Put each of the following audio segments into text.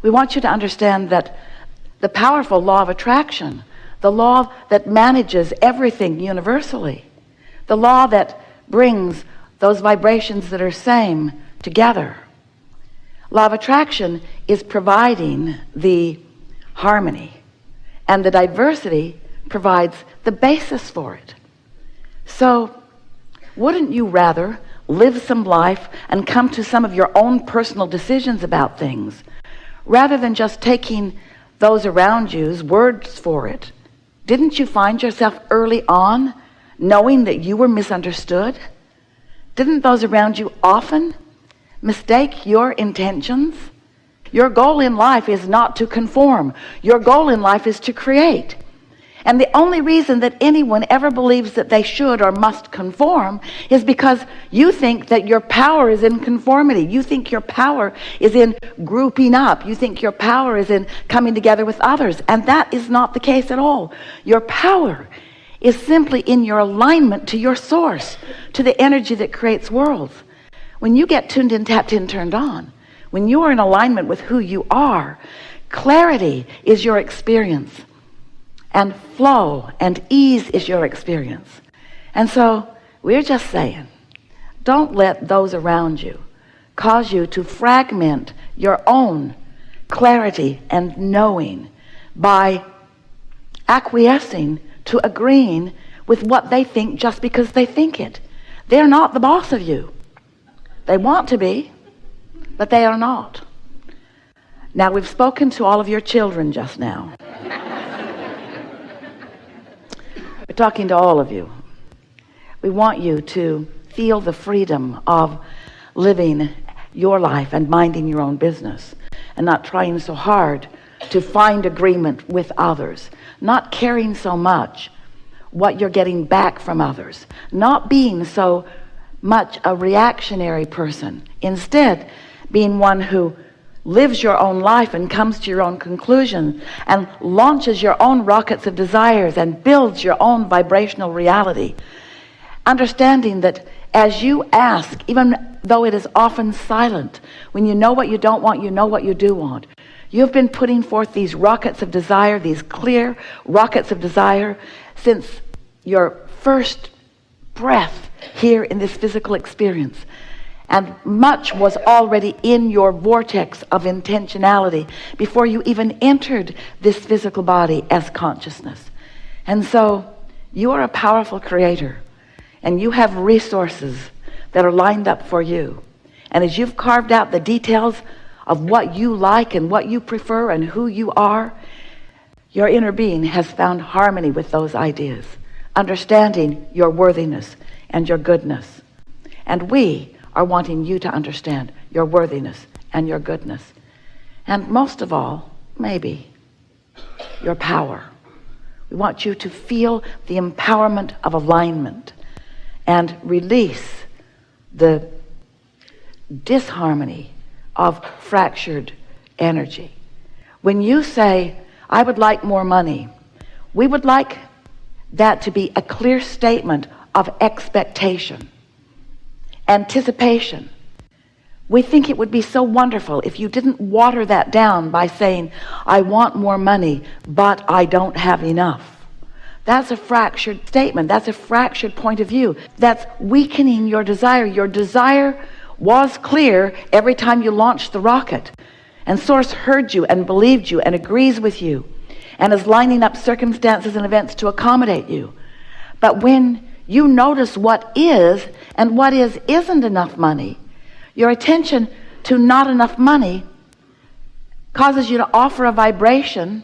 We want you to understand that the powerful law of attraction, the law that manages everything universally, the law that brings those vibrations that are same together. Law of attraction is providing the harmony, and the diversity provides the basis for it. So wouldn't you rather live some life and come to some of your own personal decisions about things, rather than just taking those around you's words for it? Didn't you find yourself early on knowing that you were misunderstood? Didn't those around you often mistake your intentions? Your goal in life is not to conform. Your goal in life is to create. And the only reason that anyone ever believes that they should or must conform is because you think that your power is in conformity. You think your power is in grouping up. You think your power is in coming together with others. And that is not the case at all. Your power is simply in your alignment to your source, to the energy that creates worlds. When you get tuned in, tapped in, turned on, when you are in alignment with who you are, clarity is your experience. And flow and ease is your experience. And so we're just saying, don't let those around you cause you to fragment your own clarity and knowing by acquiescing to agreeing with what they think just because they think it. They're not the boss of you. They want to be, but they are not. Now, we've spoken to all of your children just now. We're talking to all of you. We want you to feel the freedom of living your life and minding your own business, and not trying so hard to find agreement with others, not caring so much what you're getting back from others, not being so much a reactionary person, instead being one who lives your own life and comes to your own conclusion and launches your own rockets of desires and builds your own vibrational reality. Understanding that as you ask, even though it is often silent, when you know what you don't want, you know what you do want. You've been putting forth these rockets of desire, these clear rockets of desire, since your first breath here in this physical experience. And much was already in your vortex of intentionality before you even entered this physical body as consciousness. And so you are a powerful creator, and you have resources that are lined up for you. And as you've carved out the details of what you like and what you prefer and who you are, your inner being has found harmony with those ideas, understanding your worthiness and your goodness. And we are wanting you to understand your worthiness and your goodness. And most of all, maybe, your power. We want you to feel the empowerment of alignment and release the disharmony of fractured energy. When you say, I would like more money, we would like that to be a clear statement of expectation, anticipation. We think it would be so wonderful if you didn't water that down by saying, I want more money, but I don't have enough. That's a fractured statement. That's a fractured point of view. That's weakening your desire. Your desire was clear every time you launched the rocket. And Source heard you and believed you and agrees with you and is lining up circumstances and events to accommodate you. But when you notice what is and what isn't enough money, your attention to not enough money causes you to offer a vibration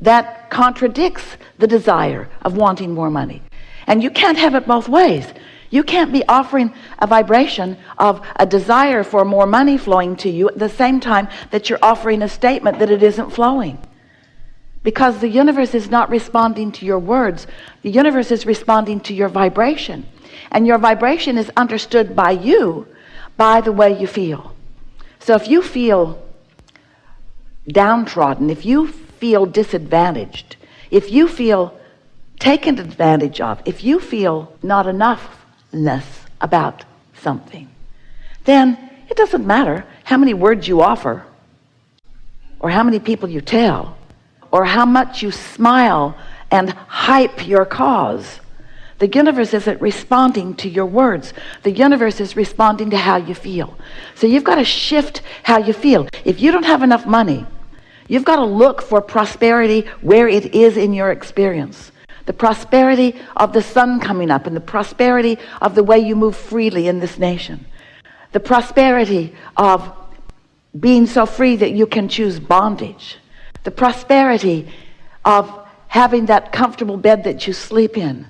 that contradicts the desire of wanting more money. And you can't have it both ways. You can't be offering a vibration of a desire for more money flowing to you at the same time that you're offering a statement that it isn't flowing. Because the universe is not responding to your words. The universe is responding to your vibration. And your vibration is understood by you by the way you feel. So if you feel downtrodden, if you feel disadvantaged, if you feel taken advantage of, if you feel not enoughness about something, then it doesn't matter how many words you offer. or how many people you tell, or how much you smile and hype your cause. The universe isn't responding to your words. The universe is responding to how you feel. So you've got to shift how you feel. If you don't have enough money, you've got to look for prosperity where it is in your experience. The prosperity of the sun coming up, and the prosperity of the way you move freely in this nation. The prosperity of being so free that you can choose bondage. The prosperity of having that comfortable bed that you sleep in,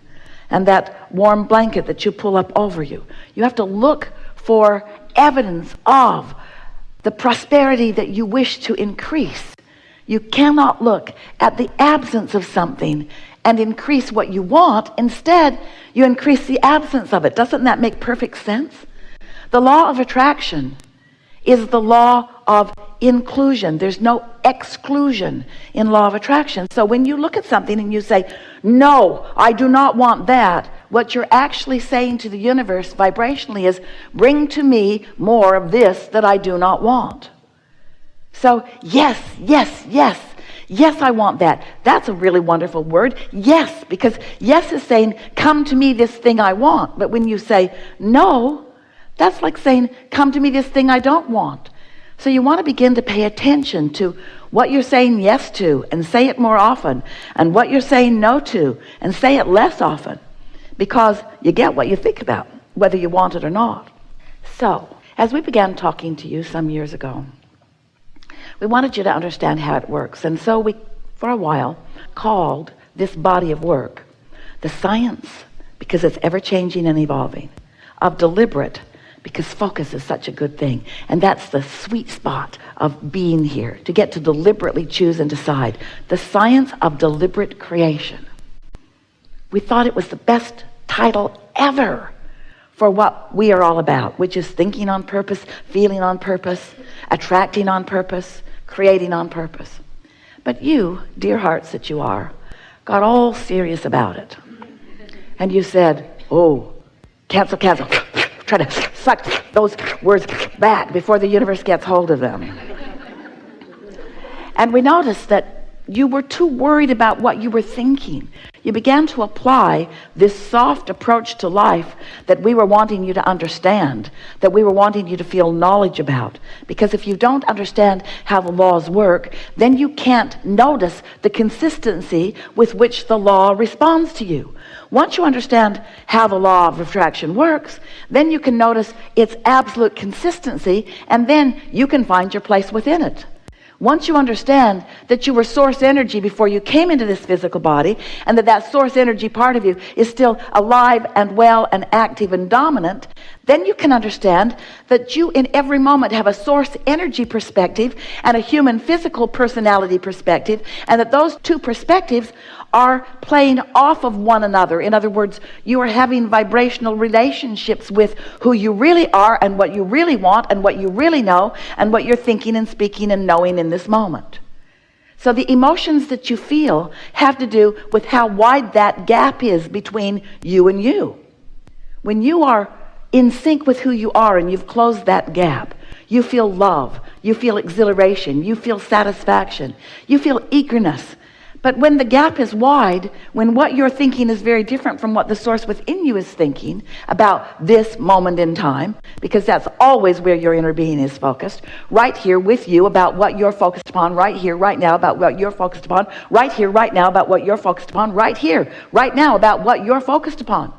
and that warm blanket that you pull up over you. You have to look for evidence of the prosperity that you wish to increase. You cannot look at the absence of something and increase what you want. Instead, you increase the absence of it. Doesn't that make perfect sense? The law of attraction is the law of inclusion. There's no exclusion in law of attraction. So when you look at something and you say, no, I do not want that, what you're actually saying to the universe vibrationally is, bring to me more of this that I do not want. So yes, yes, yes, yes, I want that. That's a really wonderful word. Yes, because yes is saying, come to me this thing I want. But when you say no, that's like saying, come to me this thing I don't want. So you want to begin to pay attention to what you're saying yes to, and say it more often, and what you're saying no to, and say it less often, because you get what you think about, whether you want it or not. So, as we began talking to you some years ago, we wanted you to understand how it works. And so we, for a while, called this body of work the science, because it's ever-changing and evolving, of deliberate, because focus is such a good thing. And that's the sweet spot of being here, to get to deliberately choose and decide. The science of deliberate creation. We thought it was the best title ever for what we are all about, which is thinking on purpose, feeling on purpose, attracting on purpose, creating on purpose. But you, dear hearts that you are, got all serious about it. And you said, oh, cancel, cancel. Try to suck those words back before the universe gets hold of them. And we noticed that you were too worried about what you were thinking. You began to apply this soft approach to life that we were wanting you to understand, that we were wanting you to feel knowledge about. Because if you don't understand how the laws work, then you can't notice the consistency with which the law responds to you. Once you understand how the law of attraction works, then you can notice its absolute consistency, and then you can find your place within it. Once you understand that you were source energy before you came into this physical body, and that source energy part of you is still alive and well and active and dominant, then you can understand that you in every moment have a source energy perspective and a human physical personality perspective, and that those two perspectives are playing off of one another. In other words, you are having vibrational relationships with who you really are, and what you really want, and what you really know, and what you're thinking and speaking and knowing in this moment. So the emotions that you feel have to do with how wide that gap is between you and you. When you are in sync with who you are and you've closed that gap, you feel love, you feel exhilaration, you feel satisfaction, you feel eagerness. But when the gap is wide, when what you're thinking is very different from what the source within you is thinking about this moment in time, because that's always where your inner being is focused, right here with you about what you're focused upon, right here, right now about what you're focused upon, right here, right now about what you're focused upon, right here, right now about what you're focused upon.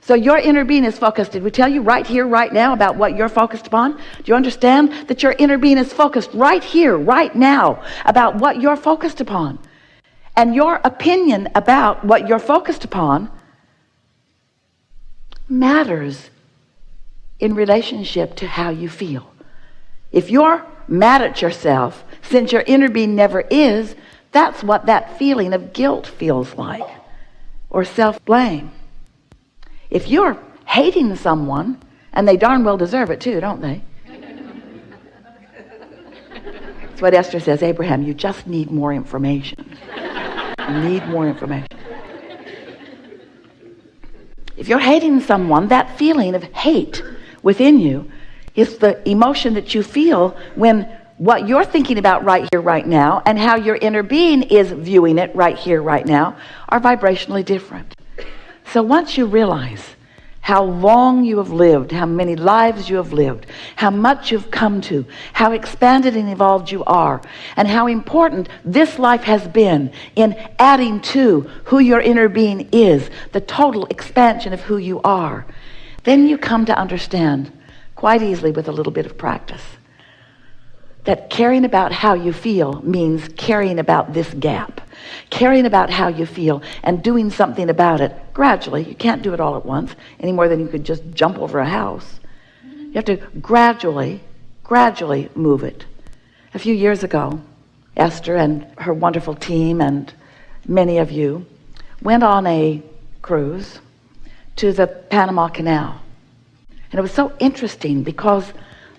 So your inner being is focused. Did we tell you right here, right now about what you're focused upon? Do you understand that your inner being is focused right here, right now about what you're focused upon? And your opinion about what you're focused upon matters in relationship to how you feel. If you're mad at yourself, since your inner being never is, that's what that feeling of guilt feels like, or self-blame. If you're hating someone, and they darn well deserve it too, don't they? That's what Esther says, Abraham, you just need more information. You need more information. If you're hating someone, that feeling of hate within you is the emotion that you feel when what you're thinking about right here, right now, and how your inner being is viewing it right here, right now, are vibrationally different. So once you realize how long you have lived, how many lives you have lived, how much you've come to, how expanded and evolved you are, and how important this life has been in adding to who your inner being is, the total expansion of who you are, then you come to understand quite easily with a little bit of practice that caring about how you feel means caring about this gap, caring about how you feel and doing something about it gradually. You can't do it all at once any more than you could just jump over a house. You have to gradually move it. A few years ago, Esther and her wonderful team and many of you went on a cruise to the Panama Canal. And it was so interesting because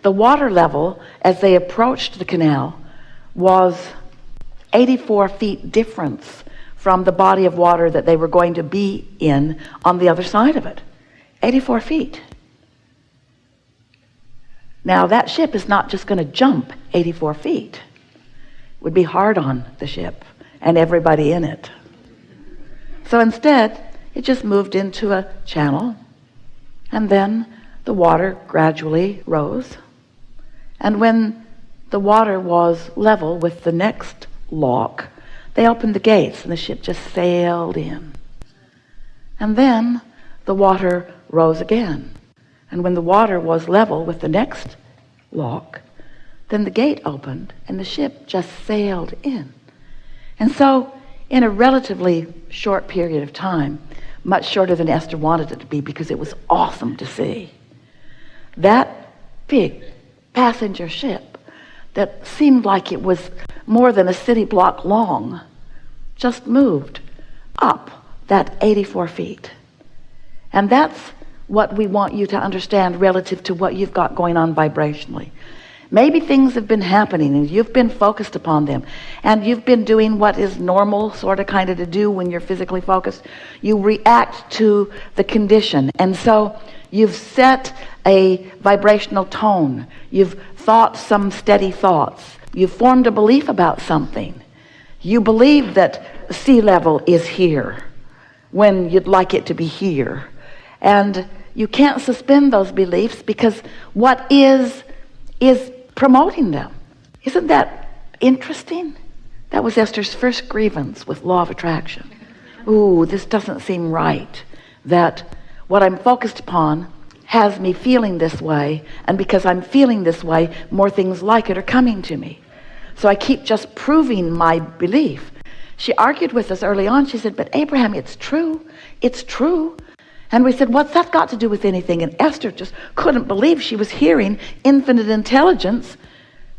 the water level as they approached the canal was 84 feet difference from the body of water that they were going to be in on the other side of it. 84 feet. Now that ship is not just going to jump 84 feet. It would be hard on the ship and everybody in it. So instead, it just moved into a channel, and then the water gradually rose. And when the water was level with the next lock, they opened the gates and the ship just sailed in. And then the water rose again. And when the water was level with the next lock, then the gate opened and the ship just sailed in. And so in a relatively short period of time, much shorter than Esther wanted it to be because it was awesome to see, that big passenger ship that seemed like it was more than a city block long just moved up that 84 feet. And that's what we want you to understand relative to what you've got going on vibrationally. Maybe things have been happening and you've been focused upon them, and you've been doing what is normal sort of kind of to do when you're physically focused. You react to the condition, and so you've set a vibrational tone. You've thought some steady thoughts. You've formed a belief about something. You believe that sea level is here when you'd like it to be here. And you can't suspend those beliefs because what is promoting them. Isn't that interesting? That was Esther's first grievance with law of attraction. Ooh, this doesn't seem right. That what I'm focused upon has me feeling this way, and because I'm feeling this way, more things like it are coming to me. So I keep just proving my belief. She argued with us early on. She said, but Abraham, it's true. It's true. And we said, what's that got to do with anything? And Esther just couldn't believe she was hearing infinite intelligence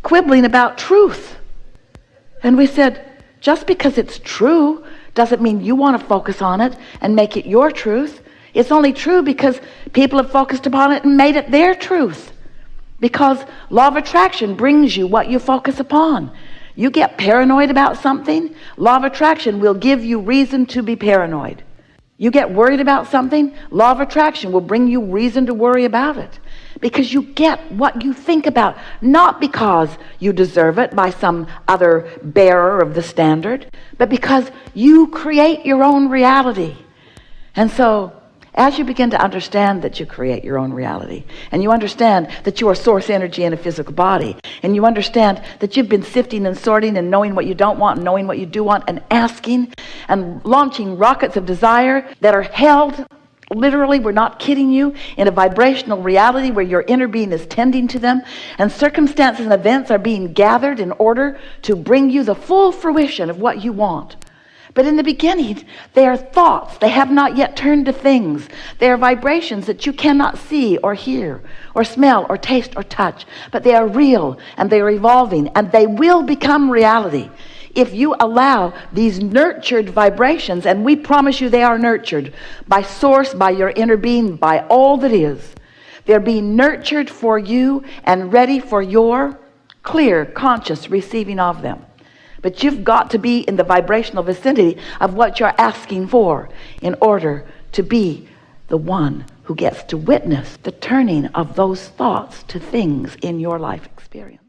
quibbling about truth. And we said, just because it's true doesn't mean you want to focus on it and make it your truth. It's only true because people have focused upon it and made it their truth. Because law of attraction brings you what you focus upon. You get paranoid about something, law of attraction will give you reason to be paranoid. You get worried about something, law of attraction will bring you reason to worry about it. Because you get what you think about, not because you deserve it by some other bearer of the standard, but because you create your own reality. And so, as you begin to understand that you create your own reality, and you understand that you are source energy in a physical body, and you understand that you've been sifting and sorting and knowing what you don't want and knowing what you do want and asking and launching rockets of desire that are held, literally, we're not kidding you, in a vibrational reality where your inner being is tending to them, and circumstances and events are being gathered in order to bring you the full fruition of what you want. But in the beginning, they are thoughts. They have not yet turned to things. They are vibrations that you cannot see or hear or smell or taste or touch. But they are real and they are evolving and they will become reality if you allow these nurtured vibrations, and we promise you they are nurtured by source, by your inner being, by all that is. They're being nurtured for you and ready for your clear, conscious receiving of them. But you've got to be in the vibrational vicinity of what you're asking for in order to be the one who gets to witness the turning of those thoughts to things in your life experience.